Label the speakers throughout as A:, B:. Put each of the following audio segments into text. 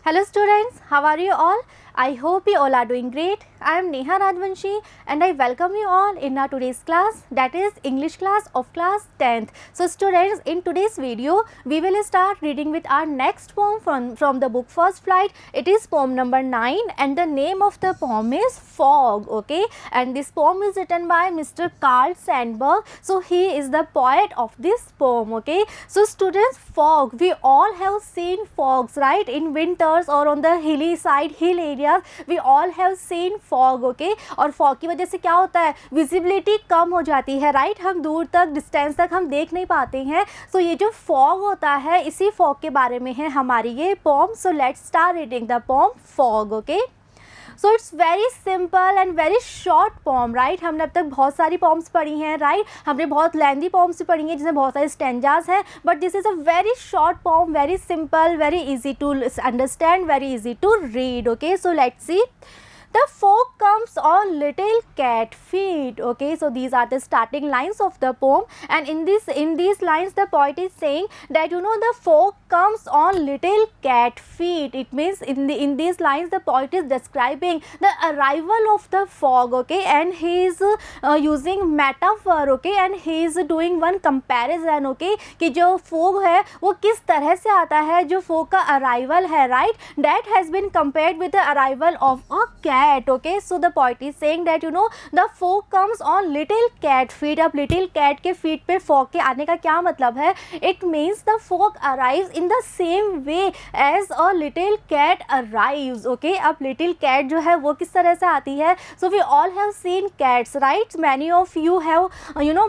A: Hello students, how are you all? I hope you all are doing great. I am Neha Rajvanshi and I welcome you all in our today's class, that is English class of class 10th. So students, in today's video we will start reading with our next poem from the book First Flight. It is poem number 9 and the name of the poem is Fog, okay, and this poem is written by Mr. Carl Sandburg. So he is the poet of this poem, okay. So students, fog, we all have seen fogs, right, in winters or on the hilly side, hill areas we all have seen fog, okay. और fog की वजह से क्या होता है, visibility कम हो जाती है, राइट, हम दूर तक डिस्टेंस तक हम देख नहीं पाते हैं. सो ये जो fog होता है, इसी fog के बारे में है हमारी ये poem. So let's start reading the poem fog, okay. So it's very simple and very short poem, right. हमने अब तक बहुत सारी पॉम्स पढ़ी हैं, राइट, हमने बहुत लेंदी पॉम्स भी पढ़ी हैं जिसमें बहुत सारे स्टेंजास हैं, but this is a very short poem, very simple, very easy to understand, very easy to read, okay. So let's see. The fog comes on little cat feet, okay. So these are the starting lines of the poem, and in these lines the poet is saying that the fog comes on little cat feet. It means in these lines the poet is describing the arrival of the fog, okay, and he is using metaphor, okay, and he is doing one comparison, okay, कि जो fog है वो किस तरह से आता है, जो fog का arrival है, right, that has been compared with the arrival of a cat. Okay, so the poet is saying that the fog comes on little cat feet. अब little cat के feet पे fog के आने का क्या मतलब है? It means the fog arrives in the same way as a little cat arrives. Okay, अब little cat जो है वो किस तरह से आती है? So we all have seen cats, right? Many of you have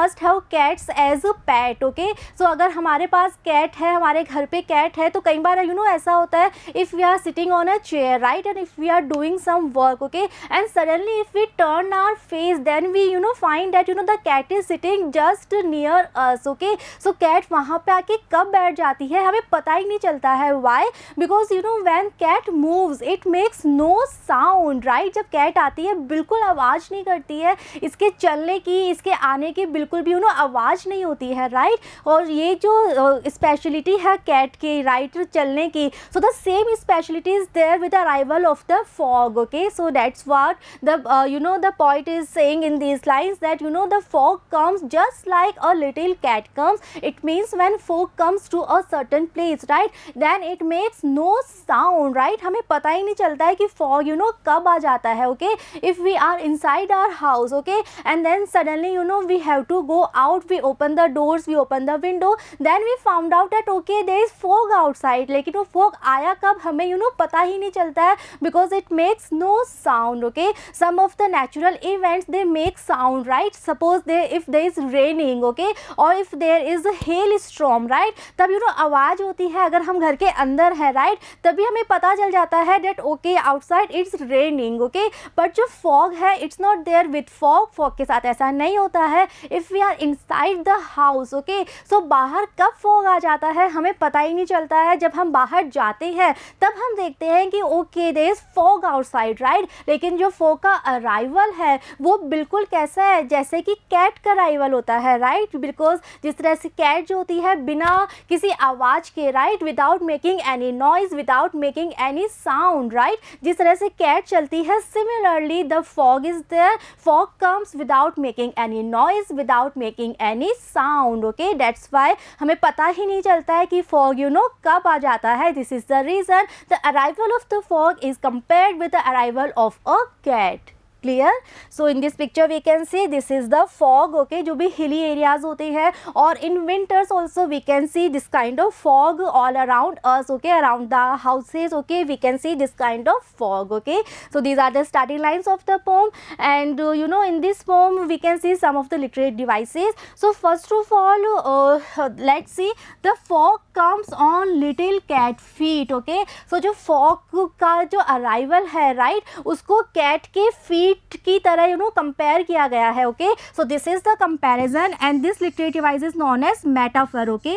A: must have cats as a pet. Okay, so अगर हमारे पास cat है, हमारे घर पे cat है, तो कई बार ऐसा होता है, if we are sitting on a chair, right, and if we are doing some work, okay, and suddenly if we turn our face, then we find that the cat is sitting just near us, okay. So cat वहाँ पे आके कब बैठ जाती है हमें पता ही नहीं चलता है. why? Because when cat moves it makes no sound, right. जब cat आती है बिल्कुल आवाज़ नहीं करती है, इसके चलने की, इसके आने की बिल्कुल भी आवाज़ नहीं होती है, right. और ये जो स्पेशलिटी है cat की, right, चलने की, so the same speciality is there with the arrival of the fog, okay. So that's what the the poet is saying in these lines, that the fog comes just like a little cat comes. It means when fog comes to a certain place, right, then it makes no sound, right. हमें पता ही नहीं चलता है कि fog कब आ जाता है, okay. If we are inside our house, okay, and then suddenly we have to go out, we open the doors, we open the window, then we found out that okay there is fog outside, लेकिन वो fog आया कब हमें पता ही नहीं चलता है, because it makes no sound, okay. Some of the natural events they make sound, right. Suppose if there is raining, okay, or if there is a hailstorm, right, तब आवाज़ होती है. अगर हम घर के अंदर है, right, तभी हमें पता चल जाता है that okay outside it's raining, okay. But जो fog है it's not there with fog के साथ ऐसा नहीं होता है. If we are inside the house, okay, so बाहर कब fog आ जाता है हमें पता ही नहीं चलता है. जब हम बाहर जाते हैं तब हम देखते हैं कि okay there is fog outside, right. लेकिन जो fog का अराइवल है वो बिल्कुल कैसा है, जैसे कि कैट का अराइवल होता है, राइट. बिकॉज जिस तरह से कैट जो होती है बिना किसी आवाज़ के, right, without making any noise, without making any sound, right, जिस तरह से कैट चलती है, similarly the fog is there. Fog comes without making any noise, without making any sound, okay. That's why हमें पता ही नहीं चलता है कि फॉग कब आ जाता है. This is the reason the arrival of the fog is compared with the arrival of a cat. Clear? So in this picture we can see this is the fog, okay, जो भी hilly areas होते हैं, और in winters also we can see this kind of fog all around us, okay, around the houses, okay, we can see this kind of fog, okay. So these are the starting lines of the poem, and in this poem we can see some of the literary devices. So first of all let's see the fog comes on little cat feet, okay. So जो fog का जो arrival है, right, उसको cat के feet की तरह compare किया गया है, okay. So this is the comparison and this literary device is known as metaphor, okay.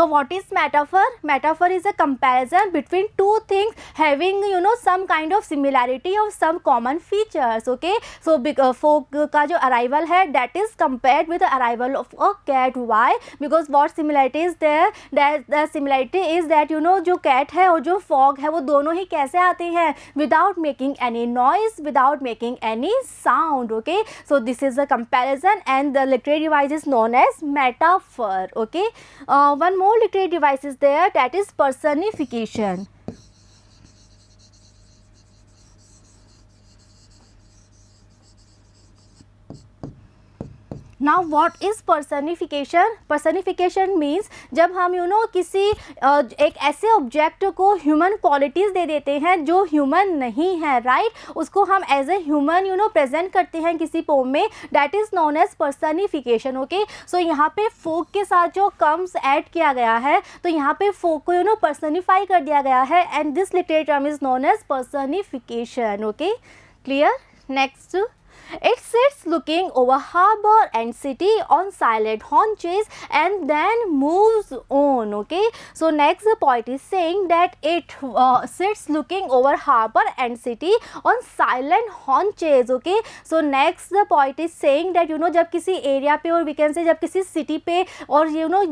A: So what is metaphor? Metaphor is a comparison between two things having some kind of similarity or some common features. Okay, so fog का जो arrival है that is compared with the arrival of a cat. Why? Because what similarity is there? That the similarity is that जो cat है और जो fog है वो दोनों ही कैसे आते हैं? Without making any noise, without making any sound. Okay, so this is a comparison and the literary device is known as metaphor. Okay, one more literary device is there, that is personification. Now what is personification? Personification means जब हम किसी एक ऐसे object को human qualities दे देते हैं जो human नहीं है, राइट, उसको हम एज ए ह्यूमन प्रेजेंट करते हैं किसी पोम में, that is known as personification. Okay, so यहाँ पे फोक के साथ जो कम्स ऐड किया गया है तो यहाँ पे फोक को पर्सनिफाई कर दिया गया है and this literary term is known as personification. Okay, clear. Next, it sits looking over harbor and city on silent haunches and then moves on. Okay, so next the poet is saying that it sits looking over harbor and city on silent haunches. Okay, so next the poet is saying that जब किसी area पे और we can say जब किसी city पे और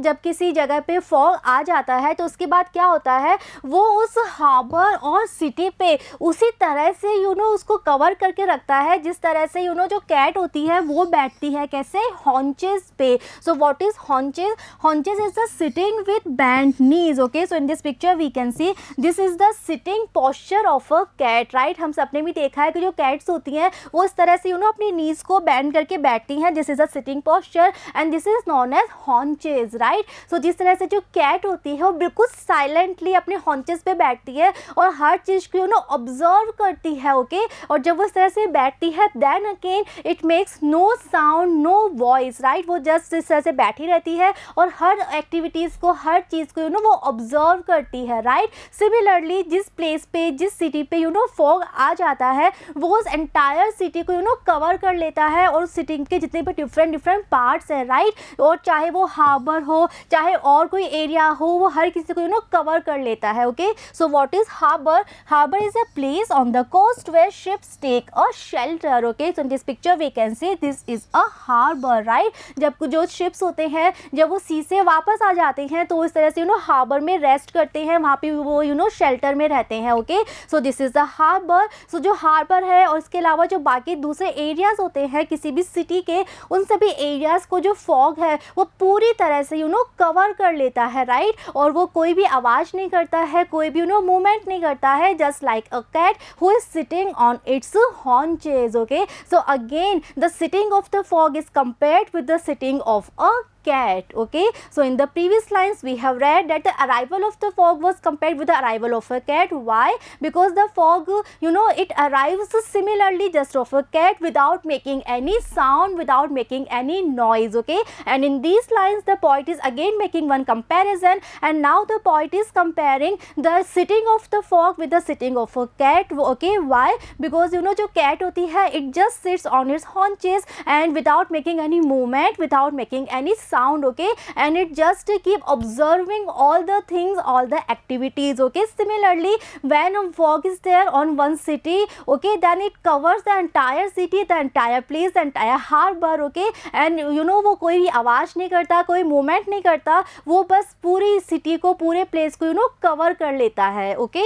A: जब किसी जगह पे फॉग आ जाता है तो उसके बाद क्या होता है, वो उस हार्बर और सिटी पे उसी तरह से उसको कवर करके रखता है जिस तरह से जो कैट होती है वो बैठती है कैसे, हॉन्चेस पे. So what is haunches? Haunches is the sitting with bent knees. Okay, so in this picture we can see this is the sitting posture of a cat, right. हम सबने भी देखा है कि जो कैट्स होती हैं वो इस तरह से अपनी नीज को बेंड करके बैठती हैं. This is a sitting posture and this is known as haunches, right. So जिस तरह से जो कैट होती है वो बिल्कुल साइलेंटली अपने हॉन्चेस पे बैठती है और हर चीज़ को ऑब्जर्व करती है. ओके, और जब वो इस तरह से बैठती है then again it makes no sound, no voice, right. वो जस्ट इस तरह से बैठी रहती है और हर एक्टिविटीज़ को, हर चीज़ को वो ऑब्जर्व करती है, राइट. सिमिलरली जिस प्लेस पे, जिस सिटी पे फॉग आ जाता है वो उस एंटायर सिटी को कवर कर लेता है और सिटी के जितने भी डिफरेंट पार्ट्स हैं, राइट. और चाहे वो हार्बर हो, चाहे और कोई एरिया हो, वो हर किसी को कवर कर लेता है. Okay, so what is harbour? Harbour is a place on the coast where ships take a shelter. Okay, so in this picture we can see this is a harbour, right. जब जो ships होते हैं जब वो सी से वापस आ जाते हैं तो इस तरह से हार्बर में रेस्ट करते हैं, वहाँ पे वो शेल्टर में रहते हैं. Okay, so this is the harbour. So जो हार्बर है और इसके अलावा जो बाकी दूसरे एरियाज होते हैं किसी भी सिटी के, उन सभी एरियाज को जो फॉग है वो पूरी तरह से कवर कर लेता है, राइट. और वो कोई भी आवाज़ नहीं करता है, कोई भी मूवमेंट नहीं करता है, just like a cat who is sitting on its haunches. Okay, so again the sitting of the fog is compared with the sitting of a cat. Okay, so in the previous lines we have read that the arrival of the fog was compared with the arrival of a cat. Why? Because the fog it arrives similarly just of a cat without making any sound, without making any noise. Okay, and in these lines the poet is again making one comparison and now the poet is comparing the sitting of the fog with the sitting of a cat. Okay, why? Because जो cat होती है it just sits on its haunches and without making any movement, without making any sound. Okay, and it just keep observing all the things, all the activities. Okay, similarly when a fog is there on one city, okay, then it covers the entire city, the entire place, the entire harbor. Okay, and वो कोई भी आवाज़ नहीं करता, कोई movement नहीं करता, वो बस पूरी सिटी को, पूरे प्लेस को कवर कर लेता है. Okay,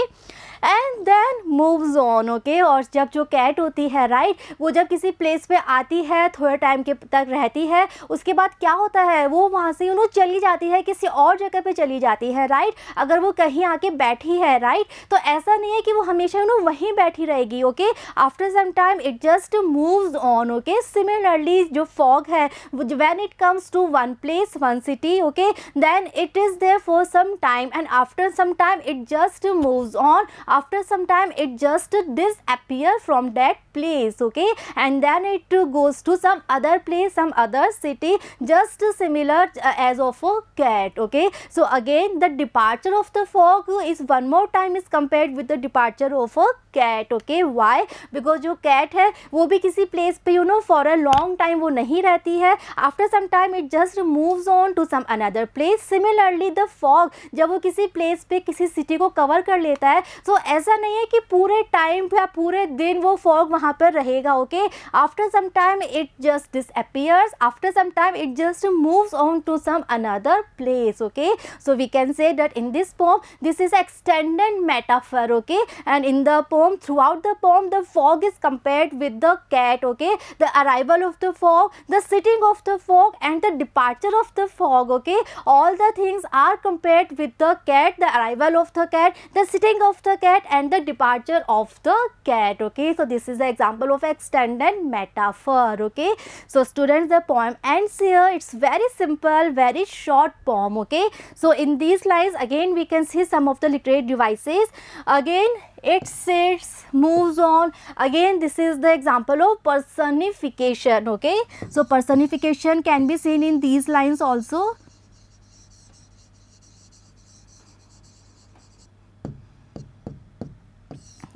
A: and then moves on. Okay, और जब जो कैट होती है, राइट, वो जब किसी प्लेस पे आती है, थोड़े टाइम के तक रहती है, उसके बाद क्या होता है, वो वहाँ से चली जाती है, किसी और जगह पे चली जाती है, राइट. अगर वो कहीं आके बैठी है, राइट, तो ऐसा नहीं है कि वो हमेशा वहीं बैठी रहेगी. Okay, after some time it just moves on. Okay, similarly जो फॉग है when it comes to one place, one city, okay, then it is there for some time and after some time it just moves on. After some time it just disappear from that place. Okay, and then it goes to some other place, some other city, just similar as of a cat. Okay, so again the departure of the fog is one more time is compared with the departure of a cat. Okay, why? Because जो cat है वो भी किसी place पे you know for a long time वो नहीं रहती है, after some time it just moves on to some another place. Similarly the fog जब वो किसी place पे किसी city को cover कर लेता है, so ऐसा नहीं है कि पूरे time या पूरे दिन वो fog वहाँ पर रहेगा. Okay, after some time it just disappears, after some time it just moves on to some another place. Okay, so we can say that in this poem this is extended metaphor. Okay, and in the poem, throughout the poem, the fog is compared with the cat. Okay, the arrival of the fog, the sitting of the fog, and the departure of the fog. Okay, all the things are compared with the cat, the arrival of the cat, the sitting of the cat, and the departure of the cat. Okay, so this is the example of extended metaphor. Okay, so students, the poem ends here. It's very simple, very short poem. Okay, so in these lines again we can see some of the literary devices. Again it sits, moves on. Again this is the example of personification. Okay, so personification can be seen in these lines also.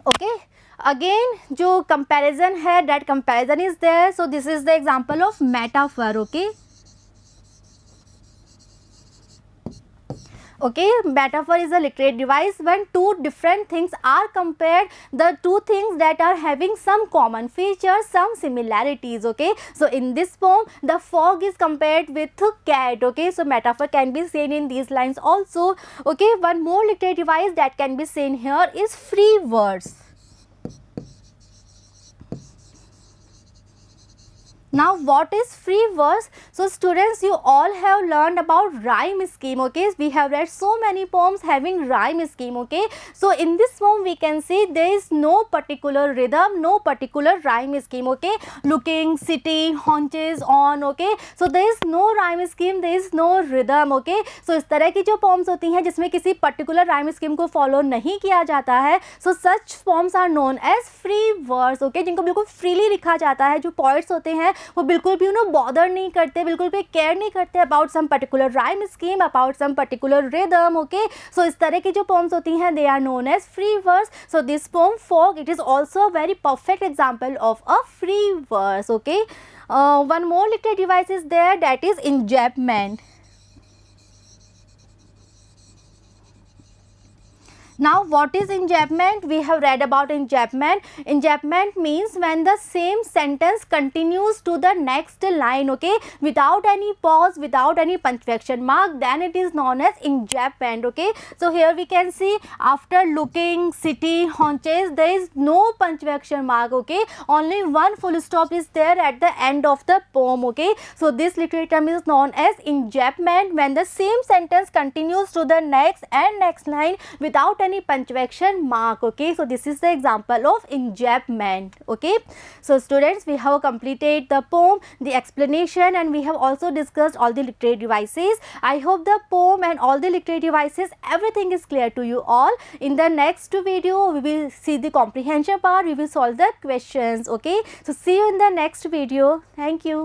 A: Okay, again जो comparison है, that comparison is there. So this is the example of metaphor. Okay, okay, metaphor is a literary device when two different things are compared, the two things that are having some common features, some similarities. Okay, so in this poem the fog is compared with cat. Okay, so metaphor can be seen in these lines also. Okay, one more literary device that can be seen here is free verse. Now what is free verse? So students, you all have learned about rhyme scheme. Okay, we have read so many poems having rhyme scheme. Okay, so in this poem we can see there is no particular rhythm, no particular rhyme scheme. Okay, looking, sitting, haunches, on. Okay, so there is no rhyme scheme, there is no rhythm. Okay, so इस तरह की जो poems होती हैं जिसमें किसी particular rhyme scheme को follow नहीं किया जाता है, so such poems are known as free verse. Okay, जिनको बिल्कुल freely लिखा जाता है, जो poets होते हैं वो बिल्कुल भी उन्हें बॉदर नहीं करते, बिल्कुल भी केयर नहीं करते about some particular rhyme scheme, about some particular rhythm. Okay, so इस तरह की जो पोम्स होती हैं they are known as free verse. So this poem fog it is also very perfect example of a free verse. Okay, one more literary device is there, that is enjambment. Now what is enjambment? We have read about enjambment. Enjambment means when the same sentence continues to the next line, okay, without any pause, without any punctuation mark, then it is known as enjambment. Okay, so here we can see after looking, city, haunches, there is no punctuation mark. Okay, only one full stop is there at the end of the poem. Okay, so this literary term is known as enjambment when the same sentence continues to the next and next line without any punctuation mark. Okay, so this is the example of enjambment. Okay, so students, we have completed the poem, the explanation, and we have also discussed all the literary devices. I hope the poem and all the literary devices, everything is clear to you all. In the next video, we will see the comprehension part, we will solve the questions. Okay, so see you in the next video. Thank you.